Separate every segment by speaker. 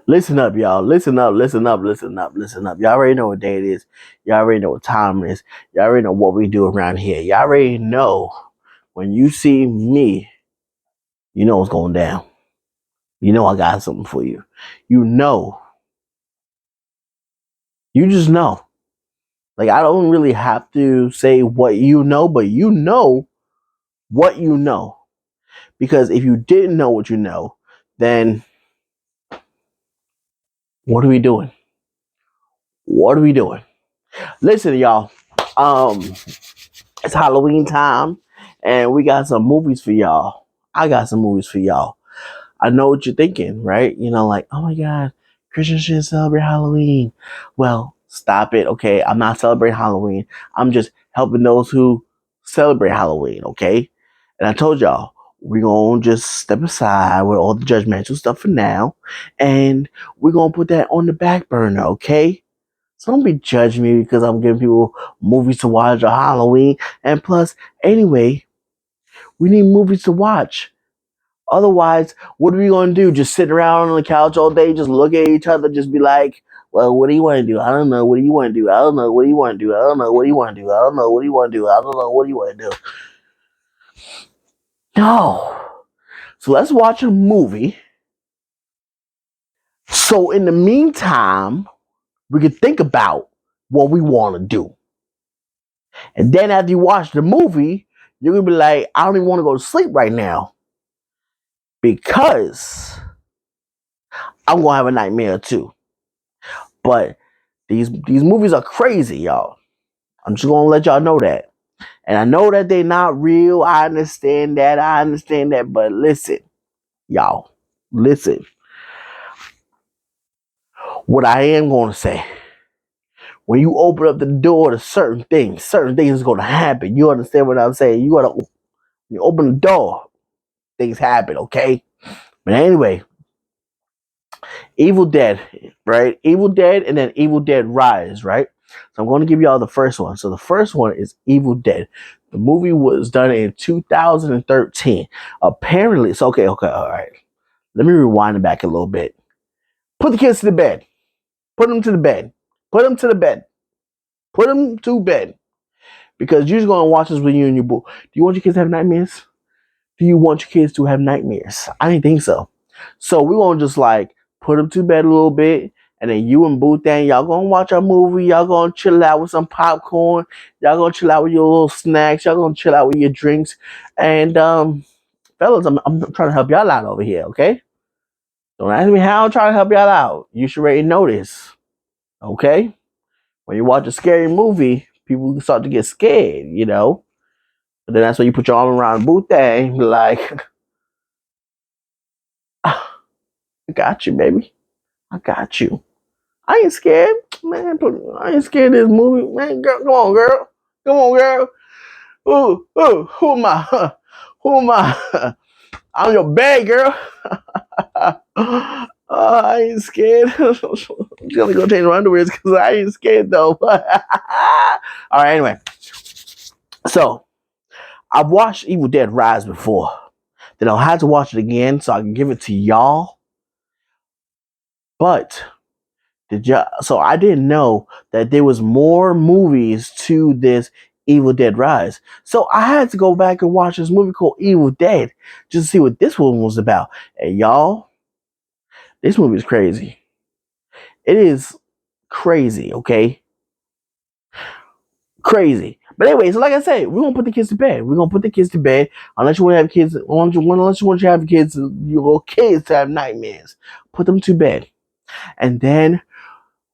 Speaker 1: Listen up, y'all. Listen up, listen up, listen up, listen up. Y'all already know what day it is. Y'all already know what time it is. Y'all already know what we do around here. Y'all already know when you see me, you know what's going down. You know I got something for you. You know. You just know. Like, I don't really have to say what you know, but you know what you know. Because if you didn't know what you know, then what are we doing? What are we doing? Listen, y'all. Um, it's Halloween time, and we got some movies for y'all. I got some movies for y'all. I know what you're thinking, right? You know, like, oh my God, Christians shouldn't celebrate Halloween. Well, stop it, okay? I'm not celebrating Halloween. I'm just helping those who celebrate Halloween, okay? And I told y'all, we're going to just step aside with all the judgmental stuff for now, and we're going to put that on the back burner, okay? So don't be judging me because I'm giving people movies to watch on Halloween. And plus, anyway, we need movies to watch. Otherwise, what are we going to do? Just sit around on the couch all day, just look at each other, just be like, well, what do you want to do? I don't know. What do you want to do? I don't know. What do you want to do? I don't know. What do you want to do? I don't know. What do you want to do? I don't know. What do you want to do? No. So let's watch a movie. So in the meantime, we can think about what we want to do. And then after you watch the movie, you're going to be like, I don't even want to go to sleep right now because I'm going to have a nightmare too. But these movies are crazy, y'all. I'm just gonna let y'all know that. And I know that they're not real. I understand that. I understand that. But listen, y'all, listen. What I am gonna say, when you open up the door to certain things is gonna happen. You understand what I'm saying? You open the door, things happen, okay? But anyway, Evil Dead, right? Evil Dead and then Evil Dead Rise, right? So I'm going to give y'all the first one. So the first one is Evil Dead. The movie was done in 2013. Apparently, so okay, all right. Let me rewind it back a little bit. Put the kids to the bed. Put them to the bed. Put them to the bed. Put them to bed. Because you're just going to watch this with you and your boo. Do you want your kids to have nightmares? Do you want your kids to have nightmares? I didn't think so. So we're gonna just like put them to bed a little bit, and then you and Boo Thang, y'all gonna watch a movie, y'all gonna chill out with some popcorn, y'all gonna chill out with your little snacks, y'all gonna chill out with your drinks. And fellas, I'm trying to help y'all out over here, okay? Don't ask me how I'm trying to help y'all out. You should already know this. Okay? When you watch a scary movie, people start to get scared, you know? But then that's when you put your arm around Boo Thang, like I got you, baby. I got you. I ain't scared, man. I ain't scared of this movie, man. Girl, come on, girl. Come on, girl. Who am I? Who am I? I'm your bad girl. I ain't scared. I'm just gonna go change my underwear because I ain't scared though. All right, anyway. So I've watched Evil Dead Rise before. Then I'll have to watch it again so I can give it to y'all. But so I didn't know that there was more movies to this Evil Dead Rise. So I had to go back and watch this movie called Evil Dead just to see what this one was about. And y'all, this movie is crazy. It is crazy, okay? Crazy. But anyway, so like I said, we're gonna put the kids to bed. We're gonna put the kids to bed. Unless you want to have kids, unless you want to have kids, your kids to have nightmares. Put them to bed. And then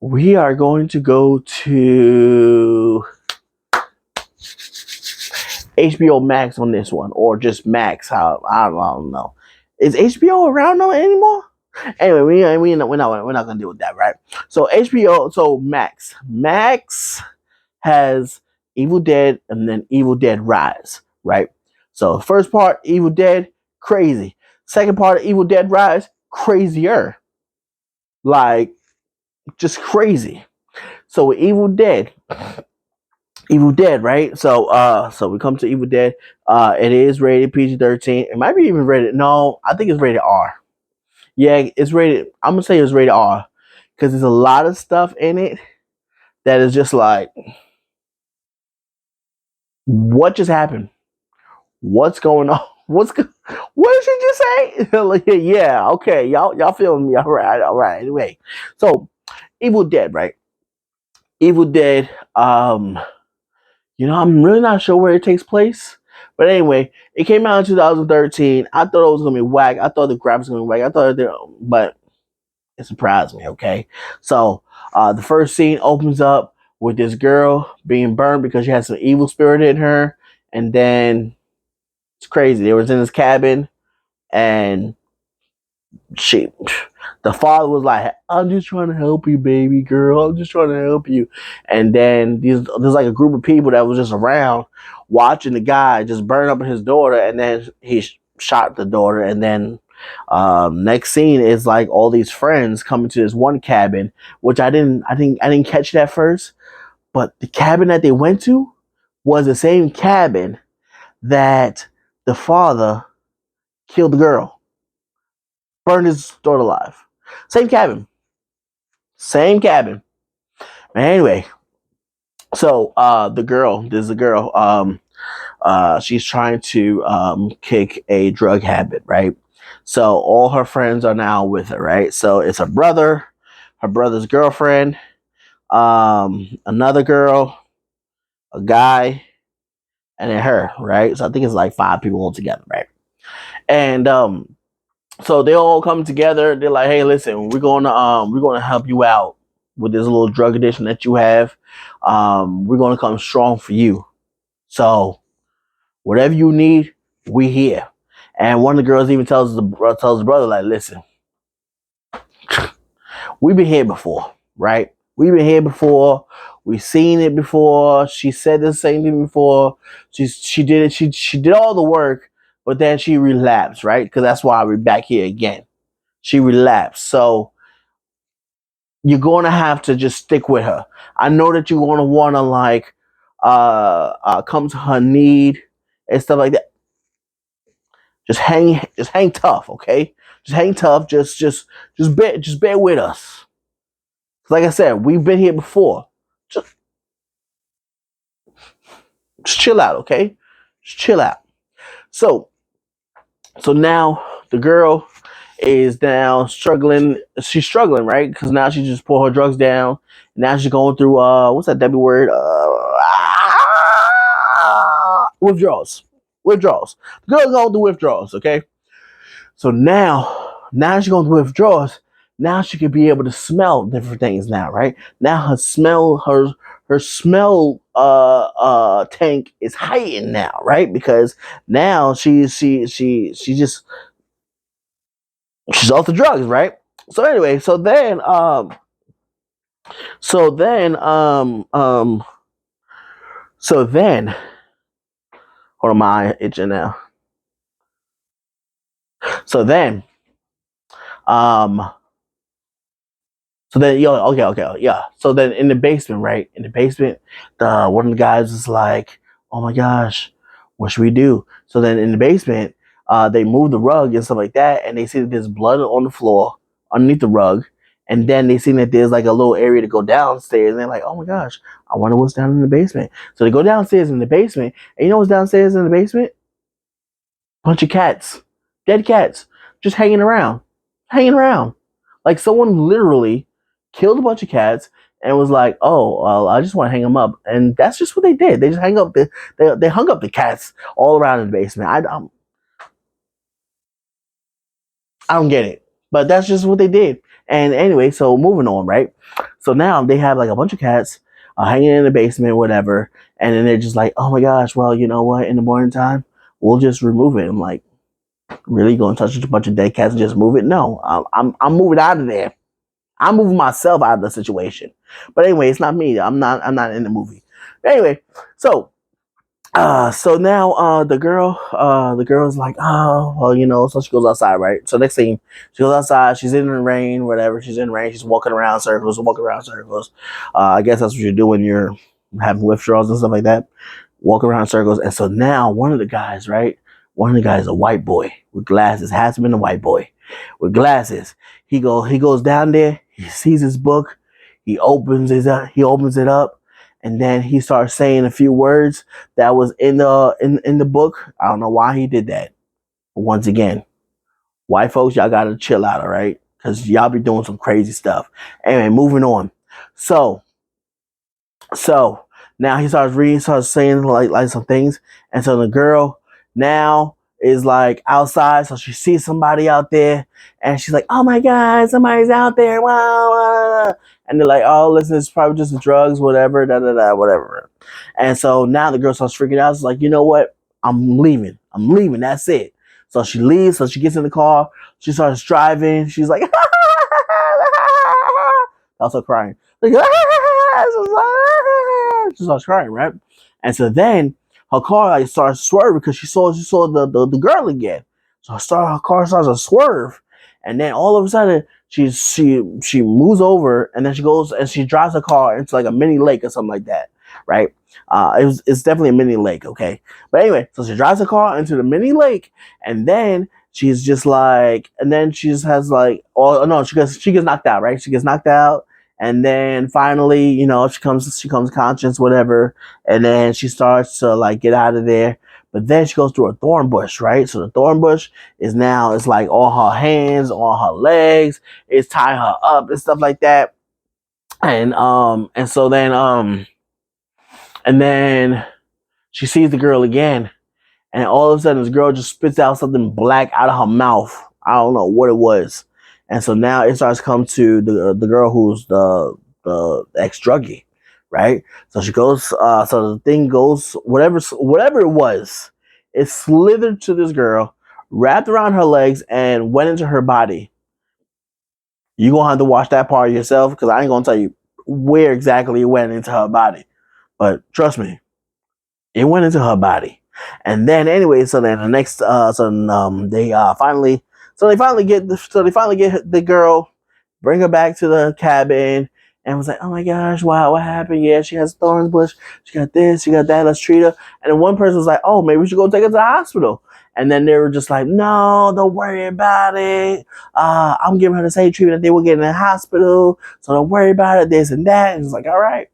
Speaker 1: we are going to go to HBO Max on this one, or just Max. How I don't know. Is HBO around no anymore? Anyway, we're not gonna deal with that, right? So HBO, so Max has Evil Dead and then Evil Dead Rise, right? So first part, Evil Dead, crazy. Second part of Evil Dead Rise, crazier, like just crazy. So with Evil Dead, right? So we come to Evil Dead. It is rated PG-13. It might be even rated. No, I think it's rated R. Yeah, it's rated. I'm gonna say it's rated R because there's a lot of stuff in it that is just like, what just happened? What's going on? What did she just say? Like, yeah, okay, y'all feeling me? All right. Anyway, so Evil Dead, right? Evil Dead. I'm really not sure where it takes place, but anyway, it came out in 2013. I thought it was gonna be whack. I thought the graphics was gonna be whack. I thought but it surprised me. Okay, so the first scene opens up with this girl being burned because she has some evil spirit in her, and then it's crazy. They was in this cabin, and she the father was like, I'm just trying to help you, baby girl, I'm just trying to help you. And then there's like a group of people that was just around watching the guy just burn up his daughter, and then he shot the daughter. And then next scene is like all these friends coming to this one cabin, which I didn't catch that first, but the cabin that they went to was the same cabin that the father killed the girl, burned his daughter alive. Same cabin. Same cabin. Anyway, so the girl, this is a girl, she's trying to kick a drug habit, right? So all her friends are now with her, right? So it's her brother's girlfriend, another girl, a guy, and then her, right? So I think it's like five people all together, right? And so they all come together. They're like, "Hey, listen, we're gonna help you out with this little drug addiction that you have. We're gonna come strong for you. So whatever you need, we here." And one of the girls even tells the brother, like, "Listen, we've been here before, right? We've been here before. We've seen it before. She said the same thing before. She did it. She did all the work, but then she relapsed, right? Because that's why we're back here again. She relapsed. So you're going to have to just stick with her. I know that you're going to want to like come to her need and stuff like that. Just hang tough, okay? Just hang tough. Just bear with us. Like I said, we've been here before. Just, just chill out, okay? Just chill out. So, so now the girl is now struggling. She's struggling, right? Because now she just pulled her drugs down. Now she's going through what's that W word? Withdrawals. Withdrawals. The girl's going through withdrawals, okay? So now she's going through withdrawals. Now she could be able to smell different things now, right? Now her smell tank is heightened now, right? Because now she's off the drugs, right? So anyway, so then so then hold on, my itching now. So then um so then okay, yeah. So then in the basement, right? In the basement, the one of the guys is like, "Oh my gosh, what should we do?" So then in the basement, they move the rug and stuff like that, and they see that there's blood on the floor underneath the rug, and then they see that there's like a little area to go downstairs, and they're like, "Oh my gosh, I wonder what's down in the basement." So they go downstairs in the basement, and you know what's downstairs in the basement? Bunch of cats, dead cats, just hanging around. Like someone literally killed a bunch of cats and was like, "Oh, well, I just want to hang them up," and that's just what they did. They just they hung up the cats all around in the basement. I don't get it, but that's just what they did. And anyway, so moving on, right? So now they have like a bunch of cats hanging in the basement, whatever, and then they're just like, "Oh my gosh, well, you know what? In the morning time, we'll just remove it." I'm like, really going to touch a bunch of dead cats and just move it? No, I'm moving out of there. I'm moving myself out of the situation. But anyway, it's not me. I'm not in the movie. Anyway, so so now the girl's like, "Oh, well, so she goes outside, right? So next thing she goes outside, she's in the rain, whatever, she's in the rain, she's walking around circles, walking around circles. I guess that's what you do when you're having withdrawals and stuff like that. Walk around circles. And so now one of the guys, right? One of the guys, a white boy with glasses, has been a white boy. with glasses. He goes down there. He sees his book. He opens it up, and then he starts saying a few words that was in the book. I don't know why he did that. But once again, white folks, y'all gotta chill out, all right? Because y'all be doing some crazy stuff. Anyway, moving on. So so now he starts reading, starts saying like some things, and so the girl now is like outside, so she sees somebody out there, and she's like, "Oh my god, somebody's out there!" Wow, wow, wow. And they're like, "Oh, listen, it's probably just the drugs, whatever, da da da, whatever." And so now the girl starts freaking out. She's like, "You know what? I'm leaving. I'm leaving. That's it." So she leaves. So she gets in the car. She starts driving. She's like, also crying. Like, she starts crying, right? And so then her car like starts swerving because she saw the girl again. So her car starts to swerve, and then all of a sudden she moves over, and then she goes and she drives the car into like a mini lake or something like that, right? It's definitely a mini lake, okay. But anyway, so she drives the car into the mini lake, and then she's just like, and then she just has like, oh no, she gets knocked out, right? She gets knocked out, and then finally, you know, she comes conscious, whatever, and then she starts to like get out of there. But then she goes through a thorn bush, right? So the thorn bush is now, it's like all her hands, all her legs, it's tying her up and stuff like that. And so then and then she sees the girl again, and all of a sudden this girl just spits out something black out of her mouth. I don't know what it was. And so now it starts to come to the girl who's the ex druggie, right? So she goes, so the thing goes, whatever it was, it slithered to this girl, wrapped around her legs, and went into her body. You gonna have to watch that part yourself because I ain't gonna tell you where exactly it went into her body, but trust me, it went into her body. And then anyway, so then the next they finally get the girl, bring her back to the cabin, and was like, "Oh my gosh, wow, what happened? Yeah, she has thorns bush, she got this, she got that, let's treat her." And then one person was like, "Oh, maybe we should go take her to the hospital." And then they were just like, "No, don't worry about it. I'm giving her the same treatment that they would get in the hospital, so don't worry about it, this and that." And it's like, all right,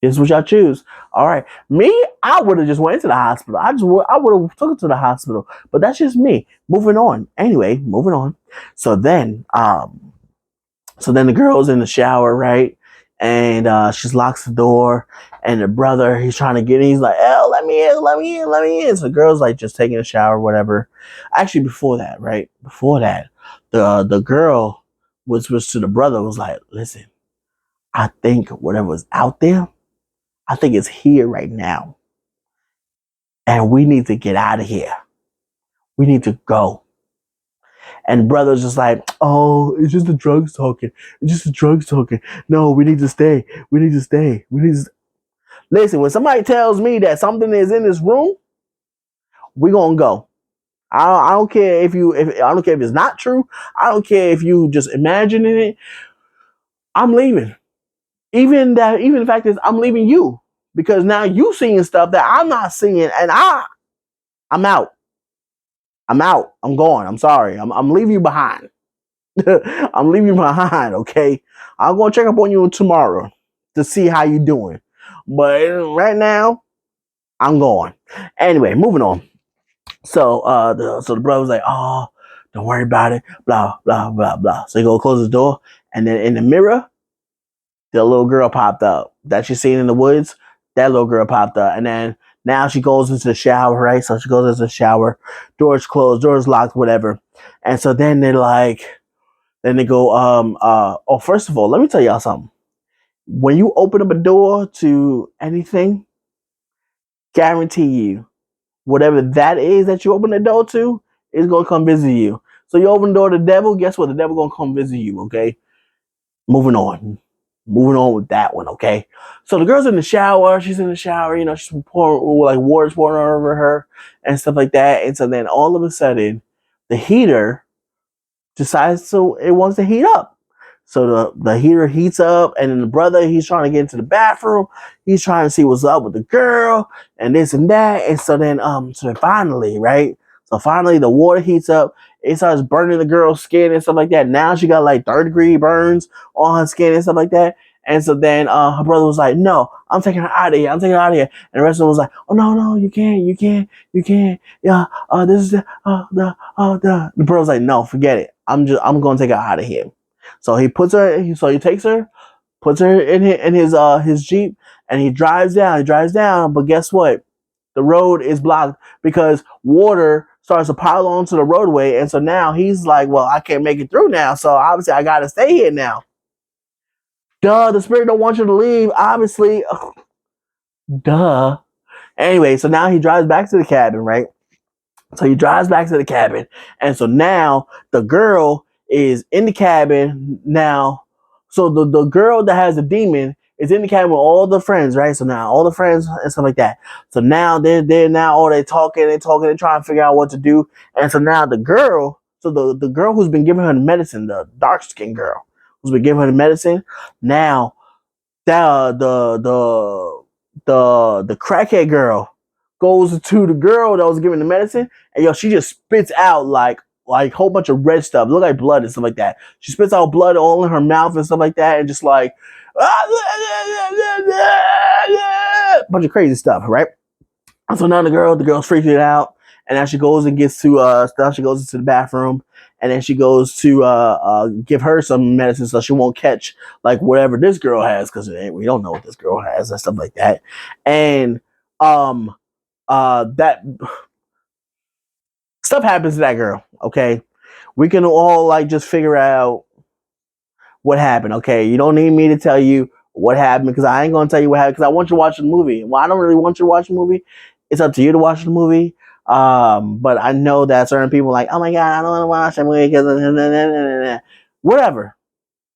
Speaker 1: this is what y'all choose. All right. Me, I would have just went to the hospital. I would have took it to the hospital. But that's just me. Moving on. Anyway, moving on. So then, the girl's in the shower, right? And she locks the door, and the brother, he's trying to get in. He's like, "Oh, let me in, let me in, let me in." So the girl's like just taking a shower, whatever. Actually, before that, right? Before that, the girl was to the brother was like, "Listen, I think whatever was out there, I think it's here right now. And we need to get out of here. We need to go." And brother's just like, "Oh, it's just the drugs talking. It's just the drugs talking. No, we need to stay. We need to stay. We need to." Listen, when somebody tells me that something is in this room, we gonna go. I don't care if I don't care if it's not true. I don't care if you just imagining it. I'm leaving. Even the fact is I'm leaving you. Because now you seeing stuff that I'm not seeing, and I'm out. I'm out. I'm going. I'm sorry. I'm leaving you behind. I'm leaving you behind, okay? I'm gonna check up on you tomorrow to see how you doing. But right now, I'm going. Anyway, moving on. So the brother was like, "Oh, don't worry about it, blah, blah, blah, blah." So he go close the door, and then in the mirror, the little girl popped up that she seen in the woods. That little girl popped up, and then now she goes into the shower, right? So she goes into the shower, doors closed, doors locked, whatever. And so then then they go, oh, first of all, let me tell y'all something. When you open up a door to anything, guarantee you, whatever that is that you open the door to, is gonna come visit you. So you open the door to the devil, guess what? The devil gonna come visit you, okay? Moving on. Moving on with that one, okay? So the girl's in the shower. She's in the shower, you know, she's pouring, like water's pouring over her and stuff like that. And so then all of a sudden, the heater decides it wants to heat up. So the heater heats up, and then the brother, he's trying to get into the bathroom. He's trying to see what's up with the girl and this and that. And so then finally, right? So finally, the water heats up. It starts burning the girl's skin and stuff like that. Now she got like third-degree burns on her skin and stuff like that. And so then her brother was like, "No, I'm taking her out of here. I'm taking her out of here." And the rest of them was like, "Oh no, no, you can't, you can't, you can't. Yeah, this is the brother was like, "No, forget it. I'm gonna take her out of here." So he puts her. So he takes her, puts her in his Jeep, and he drives down. He drives down, but guess what? The road is blocked because water starts to pile onto the roadway, and so now he's like, "Well, I can't make it through now, so obviously I gotta stay here now." Duh, the spirit don't want you to leave, obviously. Ugh, duh. Anyway, so now he drives back to the cabin, right? So he drives back to the cabin, and so now the girl is in the cabin now. So the girl that has the demon is in the cabin with all the friends, right? So now all the friends and stuff like that. So now they're now all they're talking, they're trying to figure out what to do. And so now the girl, so the girl who's been giving her the medicine, the dark skinned girl who's been giving her the medicine, now that the crackhead girl goes to the girl that was giving the medicine, and yo, she just spits out like a whole bunch of red stuff, look like blood and stuff like that. She spits out blood all in her mouth and stuff like that, and just like bunch of crazy stuff, right? So now the girl's freaking out, and now she goes and gets to now she goes into the bathroom, and then she goes to give her some medicine so she won't catch like whatever this girl has, because we don't know what this girl has and stuff like that. And that stuff happens to that girl. Okay, we can all like just figure out what happened. Okay, you don't need me to tell you what happened because I ain't gonna tell you what happened because I want you to watch the movie. Well, I don't really want you to watch the movie. It's up to you to watch the movie. But I know that certain people are like, oh my god, I don't want to watch that movie because whatever.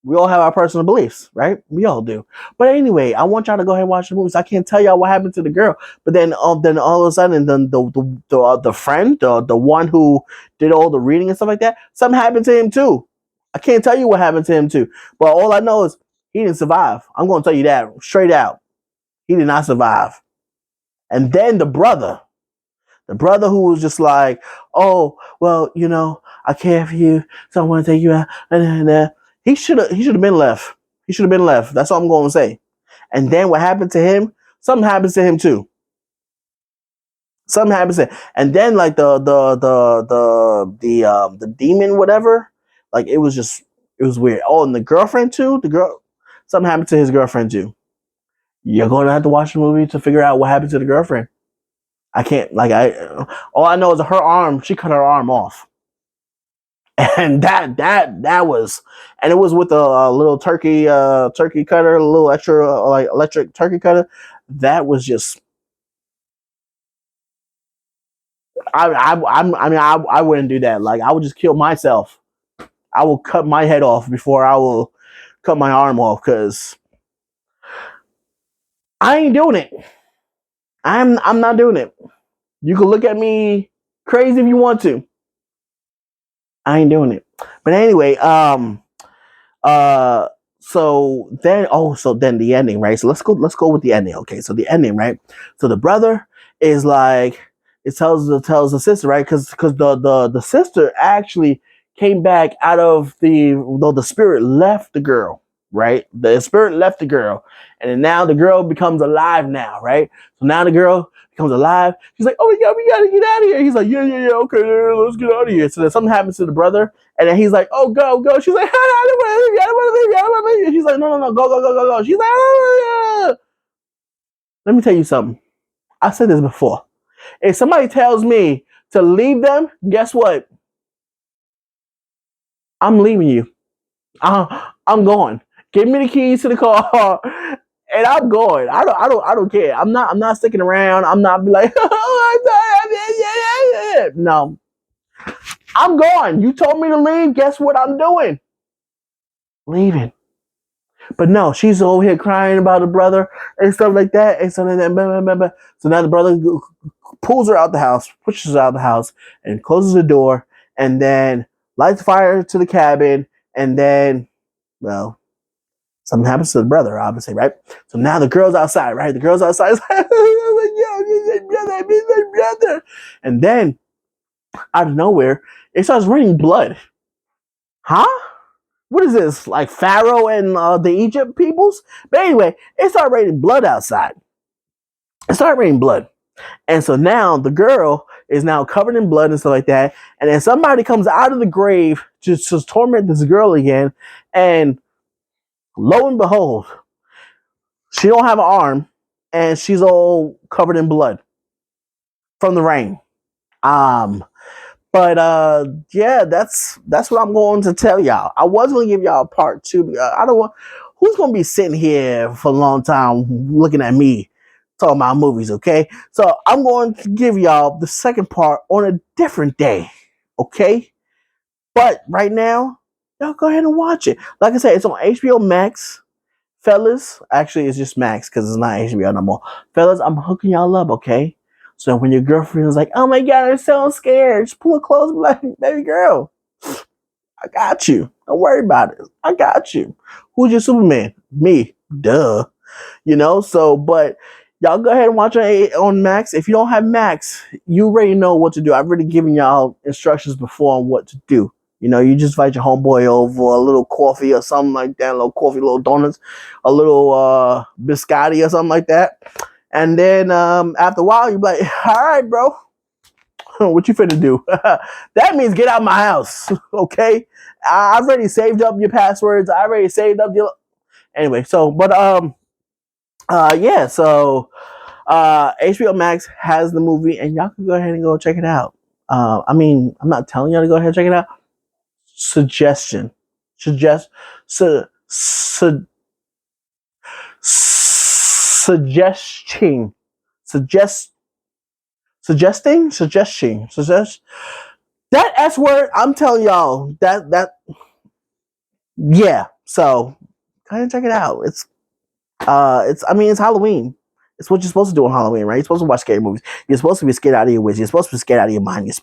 Speaker 1: We all have our personal beliefs, right? We all do. But anyway, I want y'all to go ahead and watch the movies. I can't tell y'all what happened to the girl, but then all of a sudden, then the friend, the one who did all the reading and stuff like that, something happened to him too. I can't tell you what happened to him too, but all I know is he didn't survive. I'm going to tell you that straight out. He did not survive. And then the brother who was just like, oh, well, I care for you, so I want to take you out. He should have been left. He should have been left. That's all I'm going to say. And then what happened to him? Something happens to him too. Something happens to him. And then like the demon whatever, like it was weird. Oh, and the girlfriend too. Something happened to his girlfriend too. You're going to have to watch the movie to figure out what happened to the girlfriend. I can't all I know is her arm, she cut her arm off. And that was, and it was with a little turkey cutter, a little extra like electric turkey cutter. That was just, I wouldn't do that. Like I would just kill myself. I will cut my head off before I will cut my arm off because I ain't doing it. I'm not doing it. You can look at me crazy if you want to. I ain't doing it. But anyway, uh so then the ending, right? So let's go with the ending. Okay, so the ending, right? So the brother is like, it tells the sister, right? Because the sister actually came back out of the spirit left the girl, right? The spirit left the girl, and then now the girl becomes alive now, right? So now the girl becomes alive. She's like, oh my god, we gotta get out of here. He's like, yeah, yeah, yeah, okay, let's get out of here. So then something happens to the brother, and then he's like, oh, go, go. She's like, I don't want to leave you. I don't want to leave you. I don't want to leave you. She's like, no, no, no, go, go, go, go, go. She's like, oh, yeah. Let me tell you something. I said this before. If somebody tells me to leave them, guess what? I'm leaving you. I'm going. Give me the keys to the car, and I'm going. I don't care. I'm not sticking around. I'm not be like, oh, no. I'm going. You told me to leave. Guess what I'm doing? Leaving. But no, she's over here crying about her brother and stuff like that. And so then, blah, blah, blah. So now the brother pulls her out the house, pushes her out the house, and closes the door, and then lights fire to the cabin. And then, well, something happens to the brother, obviously, right? So now the girl's outside, right? The girl's outside. Brother. And then out of nowhere, it starts raining blood. Huh? What is this? Like Pharaoh and the Egypt peoples? But anyway, it started raining blood outside. It started raining blood. And so now the girl is now covered in blood and stuff like that. And then somebody comes out of the grave to torment this girl again. And lo and behold, she don't have an arm and she's all covered in blood from the rain. Um, but yeah, that's what I'm going to tell y'all. I was going to give y'all part two. I don't want who's going to be sitting here for a long time looking at me talking about movies, okay? So I'm going to give y'all the second part on a different day, okay? But right now, y'all go ahead and watch it. Like I said, it's on HBO Max. Fellas, actually, it's just Max because it's not HBO no more. Fellas, I'm hooking y'all up, okay? So when your girlfriend is like, oh my God, I'm so scared, just pull her close, like, baby girl, I got you. Don't worry about it. I got you. Who's your Superman? Me. Duh. So, but y'all go ahead and watch it on Max. If you don't have Max, you already know what to do. I've already given y'all instructions before on what to do. You just invite your homeboy over, a little coffee or something like that, a little coffee, a little donuts, a little biscotti or something like that. And then after a while, you're like, all right, bro, what you finna do? That means get out of my house, okay? I've already saved up your passwords. I already saved up your... Anyway, so, but, yeah, so HBO Max has the movie, and y'all can go ahead and go check it out. I'm not telling y'all to go ahead and check it out. Suggestion. Suggesting. That S word, I'm telling y'all, yeah. So go ahead and check it out. It's Halloween. It's what you're supposed to do on Halloween, right? You're supposed to watch scary movies. You're supposed to be scared out of your wits. You're supposed to be scared out of your mind. You're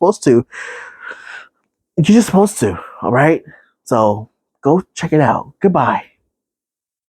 Speaker 1: just supposed to, all right? So go check it out. Goodbye.